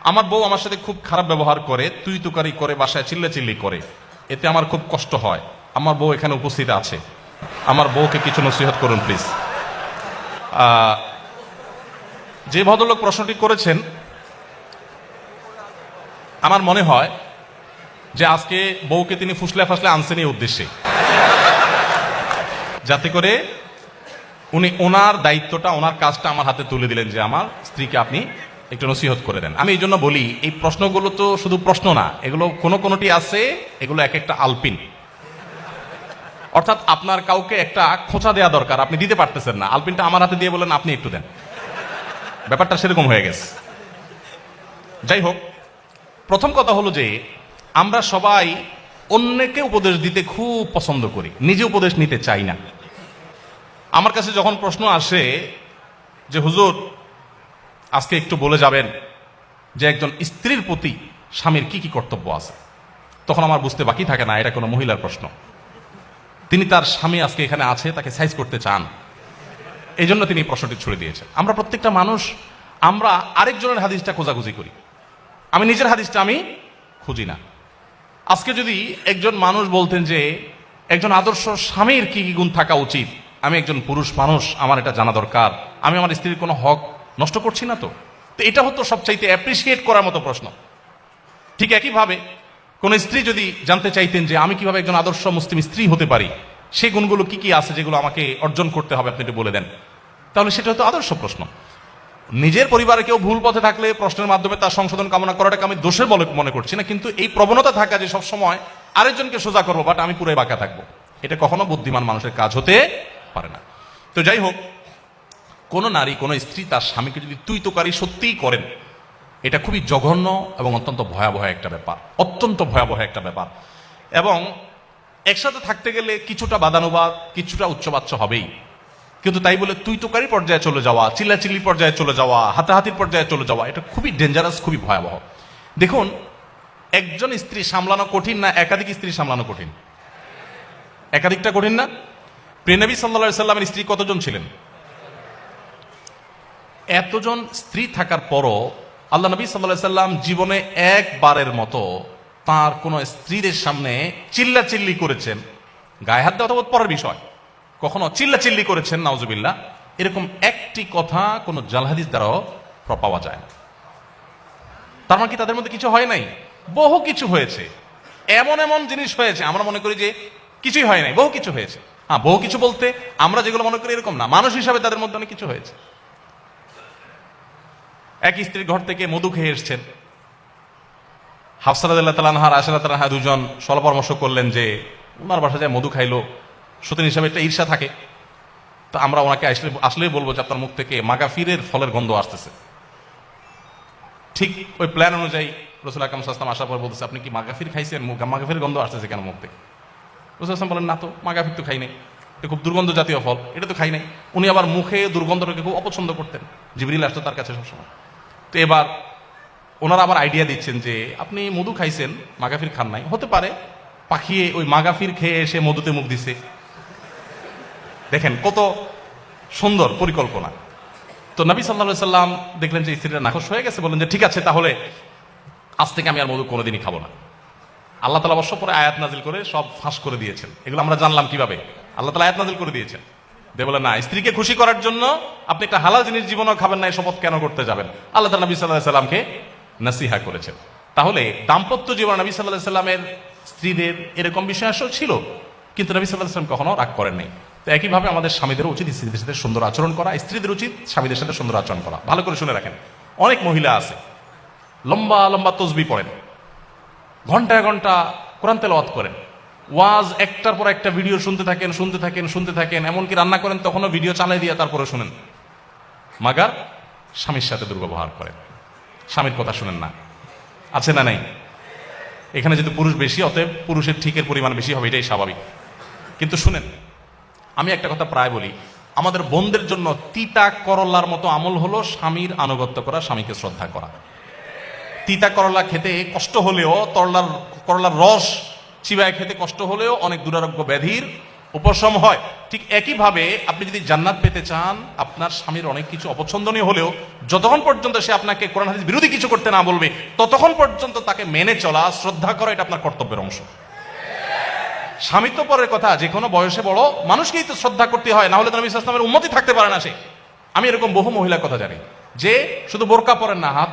আমার বউ আমার সাথে খুব খারাপ ব্যবহার করে, তুই তুকারি করে, বাসায় চিল্লাচিল্লি করে, এতে আমার খুব কষ্ট হয়। আমার বউ এখানে উপস্থিত আছে, আমার বউকে কিছু নসিহত করুন প্লিজ। যে ভদ্রলোক প্রশ্নটি করেছেন, আমার মনে হয় যে আজকে বউকে তিনি ফুসলে ফাসলে আনছেন এই উদ্দেশ্যে, যাতে করে উনি ওনার দায়িত্বটা, ওনার কাজটা আমার হাতে তুলে দিলেন যে আমার স্ত্রীকে আপনি একটু নসিহত করে দেন। আমি এই জন্য বলি, এই প্রশ্নগুলো তো শুধু প্রশ্ন না, এগুলো কোনোটি আছে, এগুলো এক একটা আলপিন। অর্থাৎ আপনার কাউকে একটা খোঁচা দেওয়া দরকার, আপনি দিতে পারতেছেন না, আলপিনটা আমার হাতে দিয়ে বলেন আপনি একটু দেন, ব্যাপারটা সেরকম হয়ে গেছে। যাই হোক, প্রথম কথা হলো যে আমরা সবাই অন্যকে উপদেশ দিতে খুব পছন্দ করি, নিজে উপদেশ নিতে চাই না। আমার কাছে যখন প্রশ্ন আসে যে হুজুর আজকে একটু বলে যাবেন যে একজন স্ত্রীর প্রতি স্বামীর কি কি কর্তব্য আছে, তখন আমার বুঝতে বাকি থাকে না এটা কোনো মহিলার প্রশ্ন। তিনি তার স্বামী আজকে এখানে আছে, তাকে সাইজ করতে চান, এই জন্য তিনি প্রশ্নটি ছুড়ে দিয়েছেন। আমরা প্রত্যেকটা মানুষ আমরা আরেকজনের হাদিসটা খোঁজাখুঁজি করি, আমি নিজের হাদিসটা আমি খুঁজি না। আজকে যদি একজন মানুষ বলতেন যে একজন আদর্শ স্বামীর কি কি গুণ থাকা উচিত, আমি একজন পুরুষ মানুষ, আমার এটা জানা দরকার, আমি আমার স্ত্রীর কোনো হক নষ্ট করছি না তো, এটা হতো সবচাইতে অ্যাপ্রিসিয়েট করার মতো প্রশ্ন। ঠিক একইভাবে কোন স্ত্রী যদি জানতে চাইতেন যে আমি কিভাবে একজন আদর্শ মুসলিম স্ত্রী হতে পারি, সেই গুণগুলো কি কি আছে যেগুলো আমাকে অর্জন করতে হবে, আপনি একটু বলে দেন, তাহলে সেটা হতো আদর্শ প্রশ্ন। নিজের পরিবারে কেউ ভুল পথে থাকলে প্রশ্নের মাধ্যমে তার সংশোধন কামনা করাটাকে আমি দোষের বলে মনে করছি না, কিন্তু এই প্রবণতা থাকা যে সবসময় আরেকজনকে সোজা করবো বাট আমি পুরো বাঁকা থাকবো, এটা কখনো বুদ্ধিমান মানুষের কাজ হতে পারে না। তো যাই হোক, কোন নারী, কোন স্ত্রী তার স্বামীকে যদি তুই তোকারি সত্যিই করেন, এটা খুবই জঘন্য এবং অত্যন্ত ভয়াবহ একটা ব্যাপার, অত্যন্ত ভয়াবহ একটা ব্যাপার। এবং একসাথে থাকতে গেলে কিছুটা বাদানুবাদ, কিছুটা উচ্চবাচ্য হবেই, কিন্তু তাই বলে তুই তোকারি পর্যায়ে চলে যাওয়া, চিল্লাচিল্লি পর্যায়ে চলে যাওয়া, হাতাহাতির পর্যায়ে চলে যাওয়া, এটা খুবই ডেঞ্জারাস, খুবই ভয়াবহ। দেখুন, একজন স্ত্রী সামলানো কঠিন না একাধিক স্ত্রী সামলানো কঠিন? একাধিকটা কঠিন না? প্রিয় নবী সাল্লাল্লাহু আলাইহি সাল্লামের স্ত্রী কতজন ছিলেন? এতজন স্ত্রী থাকার পরও আল্লাহ নবী সাল্লাল্লাহু আলাইহি সাল্লাম জীবনে একবারের মতো তার কোন স্ত্রীদের সামনে চিল্লাচিল্লি করেছেন, গায়ে হাত দেওয়া তো পরের বিষয়, কখনো চিল্লাচিল্লি করেছেন নাউজুবিল্লাহ, এরকম একটি কথা কোন জাল হাদিস দ্বারাও পাওয়া যায় না। তার মানে কি তাদের মধ্যে কিছু হয় নাই? বহু কিছু হয়েছে, এমন এমন জিনিস হয়েছে আমরা মনে করি যে কিছুই হয় নাই, বহু কিছু হয়েছে। হ্যাঁ, বহু কিছু বলতে আমরা যেগুলো মনে করি এরকম না, মানুষ হিসাবে তাদের মধ্যে অনেক কিছু হয়েছে। এক স্ত্রীর ঘর থেকে মধু খেয়ে এসছেন, হাফসা রাদিয়াল্লাহু তাআলা আনহা, আয়েশা রাদিয়াল্লাহু আনহা দুজন সল পরামর্শ করলেন যে ওনার বাসায় যায় মধু খাইলো, সতীন হিসাবে একটা ঈর্ষা থাকে, তো আমরা ওনাকে আসলেই বলবো যে আপনার মুখ থেকে মাগাফিরের ফলের গন্ধ আসতেছে। ঠিক ওই প্ল্যান অনুযায়ী রাসূল আকরাম সাল্লাল্লাহু আলাইহি ওয়াসাল্লাম আসার পর বলতেছে, আপনি কি মাগাফির খাইছেন? মাগাফির গন্ধ আসতেছে কেন মুখ থেকে? রাসূল সাল্লাল্লাহু আলাইহি ওয়াসাল্লাম বলেন, না তো, মাগাফির তো খাই নাই, এটা খুব দুর্গন্ধ জাতীয় ফল, এটা তো খাই নাই। উনি আবার মুখে দুর্গন্ধটাকে খুব অপছন্দ করতেন, জিবরিল আসতো তার কাছে সবসময়। তো এবার ওনারা আবার আইডিয়া দিচ্ছেন যে আপনি মধু খাইছেন, মাগাফির খান নাই, হতে পারে পাখিয়ে ওই মাগাফির খেয়ে এসে মধুতে মুখ দিছে। দেখেন কত সুন্দর পরিকল্পনা। তো নবী সাল্লাল্লাহু আলাইহি সাল্লাম দেখলেন যে স্ত্রীরা নাখোশ হয়ে গেছে, বললেন যে ঠিক আছে, তাহলে আজ থেকে আমি আর মধু কোনোদিনই খাবো না। আল্লাহ তাআলা অবশ্য পরে আয়াত নাজিল করে সব ফাঁস করে দিয়েছেন, এগুলো আমরা জানলাম কিভাবে, আল্লাহ তাআলা আয়াত নাজিল করে দিয়েছেন। বলে না, স্ত্রীকে খুশি করার জন্য আপনি একটা হালাল জিনিস জীবনেও খাবেন না, এই শপথ কেন করতে যাবেন? আল্লাহ তাআলা নবী সাল্লাল্লাহু আলাইহি সাল্লামকে নসিহা করেছেন। তাহলে দাম্পত্য জীবনে নবী সাল্লাল্লাহু আলাইহি সাল্লামের স্ত্রীদের এরকম বিষয় আসলে ছিল, কিন্তু নবী সাল্লাল্লাহু আলাইহি সাল্লাম কখনো রাগ করেন নাই। তো একইভাবে আমাদের স্বামীদেরও উচিত স্ত্রীদের সাথে সুন্দর আচরণ করা, স্ত্রীদের উচিত স্বামীদের সাথে সুন্দর আচরণ করা। ভালো করে শুনে রাখেন, অনেক মহিলা আছে লম্বা লম্বা তসবিহ পড়েন, ঘন্টায় ঘন্টা কোরআন তেলাওয়াত করেন, ওয়াজ একটার পর একটা ভিডিও শুনতে থাকেন, এমনকি রান্না করেন তখনও ভিডিও চালাই দিয়ে তারপরে শুনেন, মাগার স্বামীর সাথে দুর্ব্যবহার করেন, স্বামীর কথা শুনেন না। আছে না নাই? এখানে যেহেতু পুরুষ বেশি, অতএব পুরুষের ঠিকের পরিমাণ বেশি হবে, এটাই স্বাভাবিক। কিন্তু শুনেন, আমি একটা কথা প্রায় বলি, আমাদের বোনদের জন্য তিতা করলার মতো আমল হলো স্বামীর আনুগত্য করা, স্বামীকে শ্রদ্ধা করা। তিতা করলা খেতে কষ্ট হলেও, করলার রস চিবায় খেতে কষ্ট হলেও অনেক দুরারোগ্য ব্যাধির উপশম হয়। ঠিক একইভাবে আপনি যদি জান্নাত পেতে চান, আপনার স্বামীর অনেক কিছু অপছন্দনীয় হলেও যতক্ষণ পর্যন্ত সে আপনাকে কোরআন হাদিস বিরোধী কিছু করতে না বলবে, ততক্ষণ পর্যন্ত তাকে মেনে চলা, শ্রদ্ধা করা, এটা আপনার কর্তব্যের অংশ। স্বামী তো পরের কথা, যে কোনো বয়সে বড় মানুষকেই তো শ্রদ্ধা করতে হয়, না হলে তো নবী সাল্লাল্লাহু আলাইহি ওয়াসাল্লামের উম্মতই থাকতে পারে না সে। আমি এরকম বহু মহিলার কথা জানি যে শুধু বোরকা পরেন না, হাত